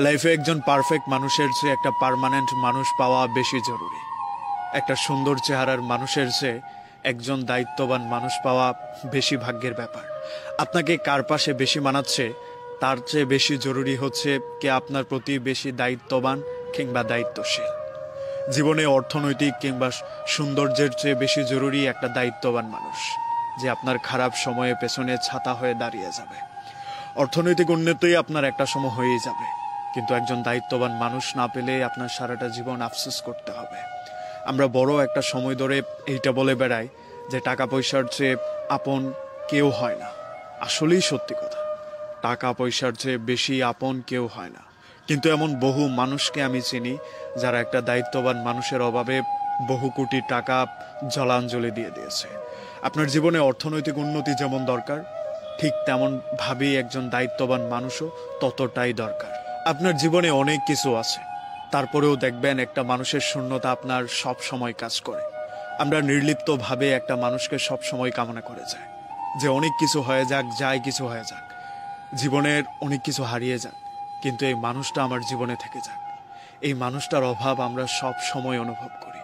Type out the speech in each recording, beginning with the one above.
লাইফে একজন পারফেক্ট মানুষের চেয়ে একটা পার্মানেন্ট মানুষ পাওয়া বেশি জরুরি। একটা সুন্দর চেহারার মানুষের চেয়ে একজন দায়িত্ববান মানুষ পাওয়া বেশি ভাগ্যের ব্যাপার। আপনাকে কার পাশে বেশি মানাচ্ছে তার চেয়ে বেশি জরুরি হচ্ছে কে আপনার প্রতি বেশি দায়িত্ববান কিংবা দায়িত্বশীল। জীবনে অর্থনৈতিক কিংবা সৌন্দর্যের চেয়ে বেশি জরুরি একটা দায়িত্ববান মানুষ, যে আপনার খারাপ সময়ে পেছনে ছাতা হয়ে দাঁড়িয়ে যাবে। অর্থনৈতিক উন্নতি আপনার একটা সময় হয়েই যাবে, কিন্তু একজন দায়িত্ববান মানুষ না পেলে আপনার সারাটা জীবন আফসোস করতে হবে। আমরা বড় একটা সময় ধরে এইটা বলে বেড়াই যে টাকা পয়সার চেয়ে আপন কেউ হয় না। আসলেই সত্যি কথা, টাকা পয়সার চেয়ে বেশি আপন কেউ হয় না। কিন্তু এমন বহু মানুষকে আমি চিনি যারা একটা দায়িত্ববান মানুষের অভাবে বহু কোটি টাকা জলাঞ্জলি দিয়ে দিয়েছে। আপনার জীবনে অর্থনৈতিক উন্নতি যেমন দরকার, ঠিক তেমন ভাবেই একজন দায়িত্ববান মানুষও ততটাই দরকার। আপনার জীবনে অনেক কিছু আছে, তারপরেও দেখবেন একটা মানুষের শূন্যতা আপনার সব সময় কাজ করে। আমরা নির্লিপ্তভাবে একটা মানুষকে সব সময় কামনা করে যায় যে অনেক কিছু হয়ে যাক, যাই কিছু হয়ে যাক, জীবনের অনেক কিছু হারিয়ে যাক, কিন্তু এই মানুষটা আমার জীবনে থেকে যাক। এই মানুষটার অভাব আমরা সব সময় অনুভব করি।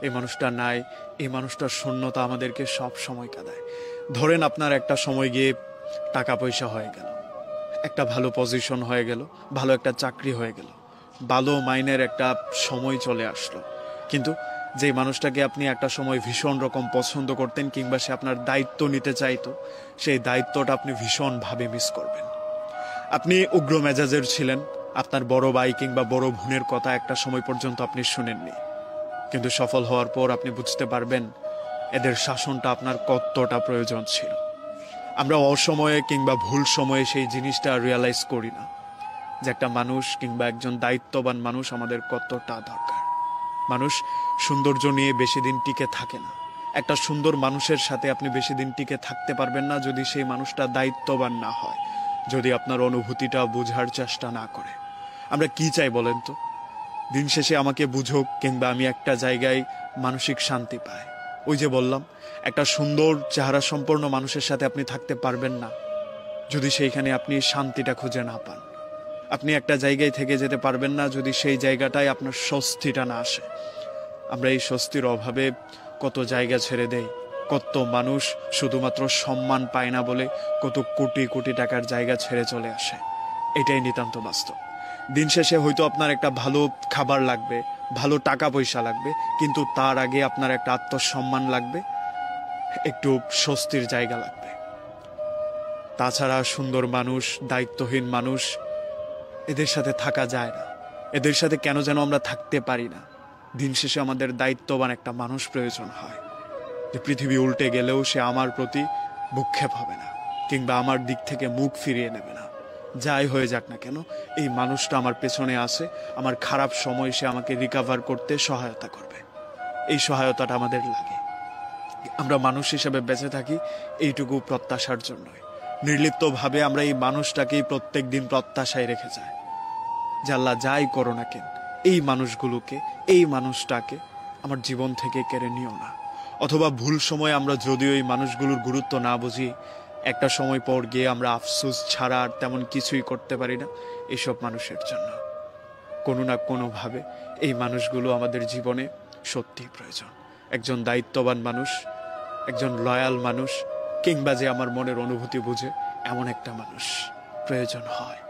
এই মানুষটা নাই, এই মানুষটার শূন্যতা আমাদেরকে সব সময় কাঁদায়। ধরেন আপনার একটা সময় গিয়ে টাকা পয়সা হয়ে গেল, একটা ভালো পজিশন হয়ে গেল, ভালো একটা চাকরি হয়ে গেল, ভালো মাইনের একটা সময় চলে আসলো, কিন্তু যে মানুষটাকে আপনি একটা সময় ভীষণ রকম পছন্দ করতেন কিংবা সে আপনার দায়িত্ব নিতে চাইতো, সেই দায়িত্বটা আপনি ভীষণভাবে মিস করবেন। আপনি উগ্র মেজাজের ছিলেন, আপনার বড় ভাই কিংবা বড় বোনের কথা একটা সময় পর্যন্ত আপনি শুনেননি, কিন্তু সফল হওয়ার পর আপনি বুঝতে পারবেন এদের শাসনটা আপনার কতটা প্রয়োজন ছিল। আমরা অসময়ে কিংবা ভুল সময়ে সেই জিনিসটা রিয়ালাইজ করি না যে একটা মানুষ কিংবা একজন দায়িত্ববান মানুষ আমাদের কতটা দরকার। মানুষ সৌন্দর্য নিয়ে বেশি দিন টিকে থাকে না। একটা সুন্দর মানুষের সাথে আপনি বেশি দিন টিকে থাকতে পারবেন না যদি সেই মানুষটা দায়িত্ববান না হয়, যদি আপনার অনুভূতিটা বোঝার চেষ্টা না করে। আমরা কি চাই বলেন তো? দিন শেষে আমাকে বুঝুক কিংবা আমি একটা জায়গায় মানসিক শান্তি পাই। ওই যে বললাম, একটা সুন্দর চেহারা সম্পন্ন মানুষের সাথে আপনি থাকতে পারবেন না যদি সেইখানে আপনি শান্তিটা খুঁজে না পান। আপনি একটা জায়গায় থেকে যেতে পারবেন না যদি সেই জায়গাটায় আপনার স্বস্তিটা না আসে। আমরা এই স্বস্তির অভাবে কত জায়গা ছেড়ে দেই, কত মানুষ শুধুমাত্র সম্মান পায় না বলে কত কোটি কোটি টাকার জায়গা ছেড়ে চলে আসে। এটাই নিতান্ত বাস্তব। দিন শেষে হয়তো আপনার একটা ভালো খাবার লাগবে, ভালো টাকা পয়সা লাগবে, কিন্তু তার আগে আপনার একটা আত্মসম্মান লাগবে, একটু স্বস্তির জায়গা লাগবে। তাছাড়া সুন্দর মানুষ, দায়িত্বহীন মানুষ, এদের সাথে থাকা যায় না। এদের সাথে কেন যেন আমরা থাকতে পারি না। দিন শেষে আমাদের দায়িত্ববান একটা মানুষ প্রয়োজন হয়, যে পৃথিবী উল্টে গেলেও সে আমার প্রতি ভ্রুক্ষেপ হবে না কিংবা আমার দিক থেকে মুখ ফিরিয়ে নেবে না। যাই হয়ে যাক না কেন, এই মানুষটা আমার পেছনে আছে, আমার খারাপ সময় সে আমাকে রিকভার করতে সহায়তা করবে। এই সহায়তাটা আমাদের লাগে। আমরা মানুষ হিসেবে বেঁচে থাকি এইটুকু প্রত্যাশার জন্যই। নির্লিপ্তভাবে আমরা এই মানুষটাকেই প্রত্যেক দিন প্রত্যাশায় রেখে যাই যে আল্লাহ যাই করো না কেন, এই মানুষগুলোকে, এই মানুষটাকে আমার জীবন থেকে কেড়ে নিও না। অথবা ভুল সময় আমরা যদিও এই মানুষগুলোর গুরুত্ব না বুঝি, একটা সময় পর গিয়ে আমরা আফসোস ছাড়া আর তেমন কিছুই করতে পারি না এইসব মানুষের জন্য। কোনো না কোনোভাবে এই মানুষগুলো আমাদের জীবনে সত্যিই প্রয়োজন। একজন দায়িত্ববান মানুষ, একজন লয়াল মানুষ, কিংবা যে আমার মনের অনুভূতি বুঝে এমন একটা মানুষ প্রয়োজন হয়।